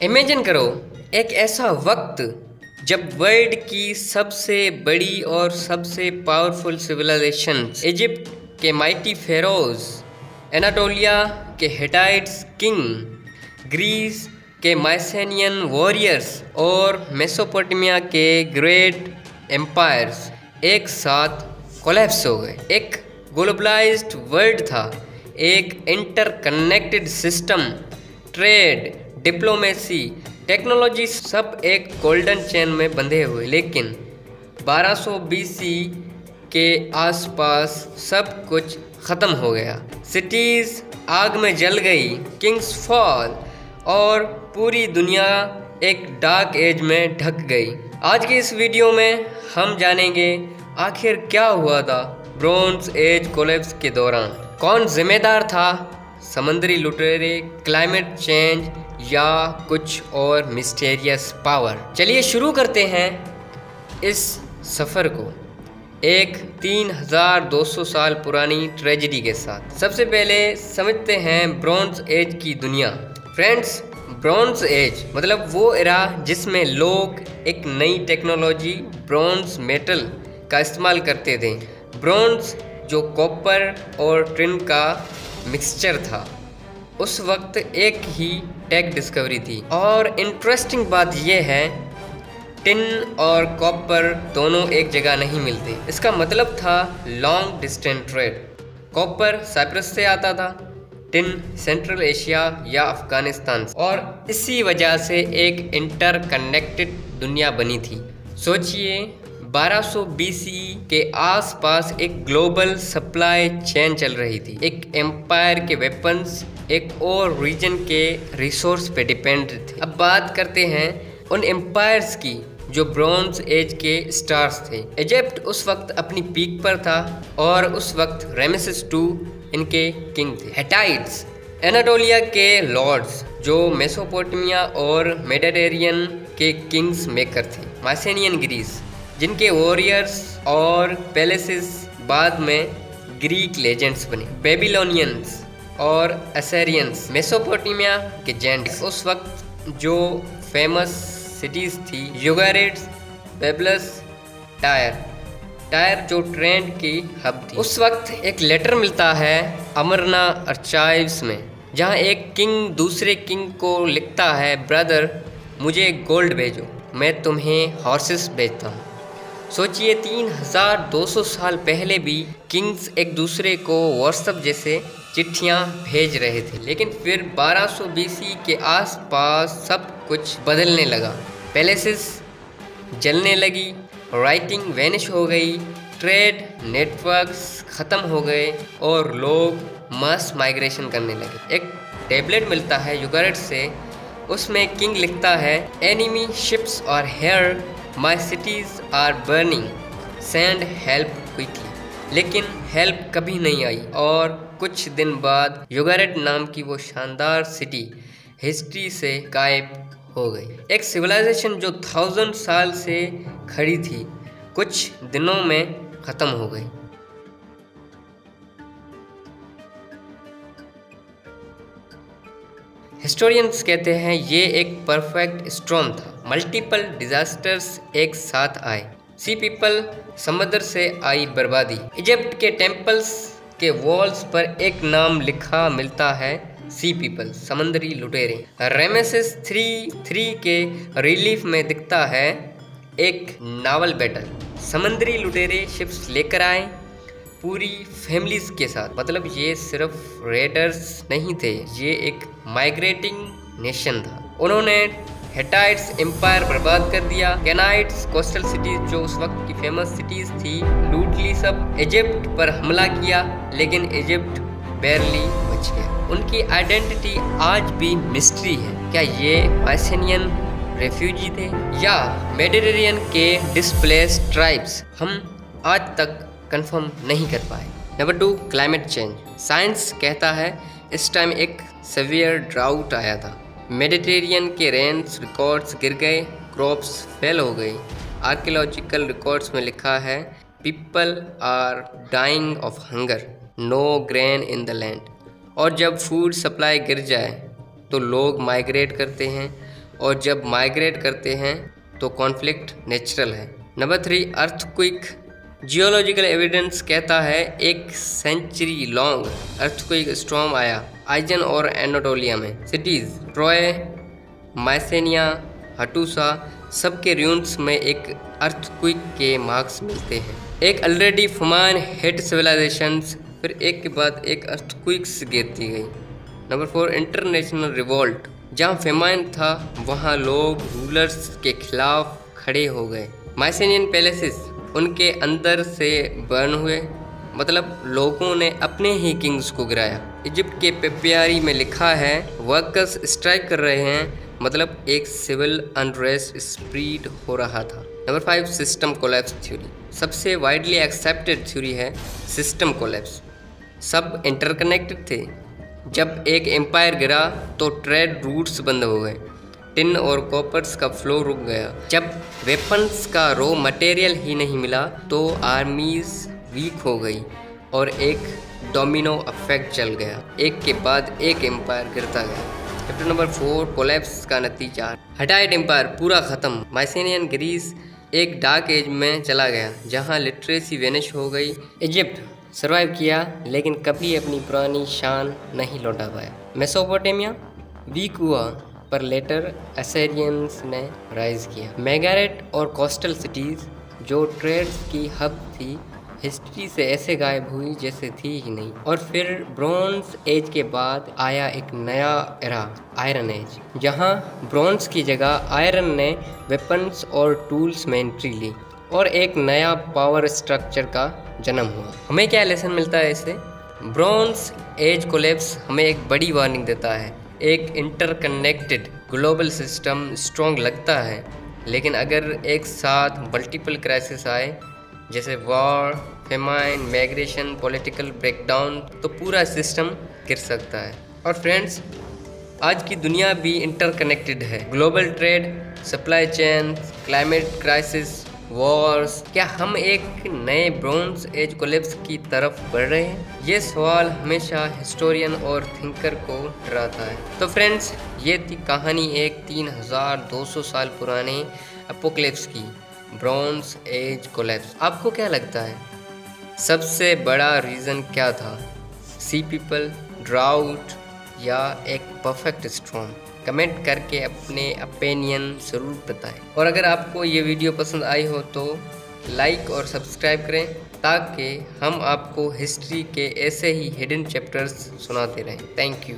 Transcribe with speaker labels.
Speaker 1: Imagine करो एक ऐसा वक्त जब वर्ल्ड की सबसे बड़ी और सबसे पावरफुल सिविलाइजेशन इजिप्ट के माइटी फेरोज, एनाटोलिया के हिटाइट्स किंग, ग्रीस के माइसेनियन वॉरियर्स और मेसोपोटामिया के ग्रेट एम्पायर्स एक साथ कोलैप्स हो गए। एक ग्लोबलाइज्ड वर्ल्ड था, एक interconnected system, trade, diplomacy, technology सब एक गोल्डन चेन में बंधे हुए। लेकिन 1200 BC के आसपास सब कुछ ख़त्म हो गया। सिटीज़ आग में जल गई, किंग्स फॉल और पूरी दुनिया एक डार्क एज में ढक गई। आज की इस वीडियो में हम जानेंगे आखिर क्या हुआ था ब्रोंज एज कोलैप्स के दौरान। कौन जिम्मेदार था? समुद्री लुटेरे, क्लाइमेट चेंज या कुछ और मिस्टीरियस पावर। चलिए शुरू करते हैं इस सफ़र को एक 3200 साल पुरानी ट्रेजेडी के साथ। सबसे पहले समझते हैं ब्रोंज एज की दुनिया। फ्रेंड्स, ब्रोंज एज मतलब वो एरा जिसमें लोग एक नई टेक्नोलॉजी ब्रोंज मेटल का इस्तेमाल करते थे। ब्रोंज जो कॉपर और टिन का मिक्सचर था। उस वक्त एक ही टेक डिस्कवरी थी और इंटरेस्टिंग बात यह है टिन और कॉपर दोनों एक जगह नहीं मिलते। इसका मतलब था long distance trade. Copper Cyprus से आता था, टिन सेंट्रल एशिया या अफगानिस्तान, और इसी वजह से एक इंटरकनेक्टेड दुनिया बनी थी। सोचिए 1200 BC के आसपास एक ग्लोबल सप्लाई चेन चल रही थी। एक एम्पायर के वेपन्स एक और रीजन के रिसोर्स पे डिपेंड थे। अब बात करते हैं उन एम्पायर्स की जो ब्रोंज एज के स्टार्स थे। इजिप्ट उस वक्त अपनी पीक पर था और उस वक्त रामेसेस II इनके किंग थे। हिटाइट्स एनाटोलिया के लॉर्ड्स जो मेसोपोटामिया और मेडिटेरेनियन के किंग्स मेकर थे। माइसेनियन ग्रीस जिनके वॉरियर्स और पैलेसेस बाद में ग्रीक लेजेंड्स बने। बेबीलोनियंस और असेरियंस मेसोपोटामिया के जेंट्स। उस वक्त जो फेमस सिटीज़ थी यूगैरिड्स, बेबलस, टायर जो ट्रेंड की हब थी। उस वक्त एक लेटर मिलता है अमरना आर्काइव्स में, जहां एक किंग दूसरे किंग को लिखता है, ब्रदर मुझे गोल्ड भेजो, मैं तुम्हें हॉर्सेस भेजता हूँ। सोचिए 3200 साल पहले भी किंग्स एक दूसरे को व्हाट्सएप जैसे चिट्ठियाँ भेज रहे थे। लेकिन फिर 1200 BC के आसपास सब कुछ बदलने लगा। पैलेसेस जलने लगी, राइटिंग वैनिश हो गई, ट्रेड नेटवर्क्स ख़त्म हो गए और लोग मास माइग्रेशन करने लगे। एक टैबलेट मिलता है यूगैरिड से, उसमें किंग लिखता है, enemy ships are here, my cities are burning, send help quickly. लेकिन हेल्प कभी नहीं आई और कुछ दिन बाद यूगैरिड नाम की वो शानदार सिटी हिस्ट्री से गायब हो गई। एक सिविलाइजेशन जो 1000 साल से खड़ी थी कुछ दिनों में ख़त्म हो गई। हिस्टोरियंस कहते हैं ये एक परफेक्ट स्टॉर्म था। मल्टीपल डिजास्टर्स एक साथ आए। सी पीपल, समुद्र से आई बर्बादी। इजिप्ट के टेम्पल्स के वॉल्स पर एक नाम लिखा मिलता है, सी पीपल, समुद्री लुटेरे। रामेसेस III के रिलीफ में दिखता है एक नावल बैटल। समुद्री लुटेरे शिप्स लेकर आए पूरी फैमिलीज के साथ। मतलब ये सिर्फ रेडर्स नहीं थे, ये एक माइग्रेटिंग नेशन था। उन्होंने हिटाइट्स एम्पायर बर्बाद कर दिया। कैनाइट्स कोस्टल सिटीज जो उस वक्त की फेमस सिटीज थी लूट ली सब। इजिप्ट पर हमला किया लेकिन इजिप्ट बैरली बच गया। उनकी आइडेंटिटी आज भी मिस्ट्री है। क्या ये माइसेनियन रेफ्यूजी थे या मेडिटेरेनियन के डिस्प्लेस्ड ट्राइब्स? हम आज तक कंफर्म नहीं कर पाए। Number 2, climate change. साइंस कहता है इस टाइम एक सेवियर ड्राउट आया था। मेडिटेरेनियन के रेन्स रिकॉर्ड्स गिर गए, क्रॉप्स फेल हो गई। आर्कियोलॉजिकल रिकॉर्ड्स में लिखा है, people are dying of hunger, no grain in the land. और जब फूड सप्लाई गिर जाए तो लोग माइग्रेट करते हैं और जब माइग्रेट करते हैं तो कॉन्फ्लिक्ट नेचुरल है। Number 3, earthquake. जियोलॉजिकल एविडेंस कहता है एक सेंचुरी लॉन्ग अर्थक्वेक स्टॉर्म आया आइजन और एनाटोलिया में। सिटीज ट्रॉय, माइसेनिया, हटूसा सबके रूइंस में एक अर्थक्वेक के मार्क्स मिलते हैं। एक ऑलरेडी फमान हिट सिविलाइजेशंस, फिर एक के बाद एक अर्थक्वेक्स गिरती गई। Number 4, international revolt. जहाँ फेमाइन था वहाँ लोग रूलर्स के खिलाफ खड़े हो गए। माइसेनियन पैलेसेस उनके अंदर से बर्न हुए, मतलब लोगों ने अपने ही किंग्स को गिराया। इजिप्ट के पेपियारी में लिखा है वर्कर्स स्ट्राइक कर रहे हैं, मतलब एक सिविल अनरेस्ट स्प्रीड हो रहा था। Number 5, system collapse theory. सबसे वाइडली एक्सेप्टेड थ्योरी है सिस्टम कोलैप्स। सब इंटरकनेक्टेड थे। जब एक एम्पायर गिरा तो ट्रेड रूट्स बंद हो गए, टिन और कॉपर्स का फ्लो रुक गया। जब वेपन्स का रॉ मटेरियल ही नहीं मिला तो आर्मीज वीक हो गई और एक डोमिनो इफेक्ट चल गया। एक के बाद एक एम्पायर गिरता गया। चैप्टर नंबर 4, कोलैप्स का नतीजा। हिटाइट एम्पायर पूरा खत्म। माइसेनियन ग्रीस एक डार्क एज में चला गया जहां लिटरेसी वेनिश हो गई। इजिप्ट सर्वाइव किया लेकिन कभी अपनी पुरानी शान नहीं लौटा पाया। मेसोपोटामिया वीक हुआ पर लेटर असेरियंस ने राइज किया। मेगारेट और कोस्टल सिटीज़ जो ट्रेड की हब थी हिस्ट्री से ऐसे गायब हुई जैसे थी ही नहीं। और फिर ब्रॉन्ज एज के बाद आया एक नया एरा, आयरन एज, जहां ब्रॉन्ज की जगह आयरन ने वेपन्स और टूल्स में एंट्री ली और एक नया पावर स्ट्रक्चर का जन्म हुआ। हमें क्या लेसन मिलता है इससे? ब्रॉन्ज एज कोलैप्स हमें एक बड़ी वार्निंग देता है। एक इंटरकनेक्टेड ग्लोबल सिस्टम स्ट्रॉन्ग लगता है, लेकिन अगर एक साथ मल्टीपल क्राइसिस आए जैसे war, famine, migration, political breakdown, तो पूरा सिस्टम गिर सकता है। और फ्रेंड्स, आज की दुनिया भी इंटरकनेक्टेड है। Global trade, supply chain, climate crisis, Wars. क्या हम एक नए ब्रॉन्ज एज कोलैप्स की तरफ बढ़ रहे हैं? ये सवाल हमेशा हिस्टोरियन और थिंकर को डराता है। तो फ्रेंड्स, ये थी कहानी एक 3200 साल पुराने एपोकलिप्स की, ब्रॉन्ज एज कोलैप्स। आपको क्या लगता है सबसे बड़ा रीज़न क्या था? सी पीपल, ड्राउट या एक परफेक्ट स्टॉर्म? कमेंट करके अपने ओपिनियन ज़रूर बताएं। और अगर आपको ये वीडियो पसंद आई हो तो लाइक और सब्सक्राइब करें ताकि हम आपको हिस्ट्री के ऐसे ही हिडन चैप्टर्स सुनाते रहें। Thank you.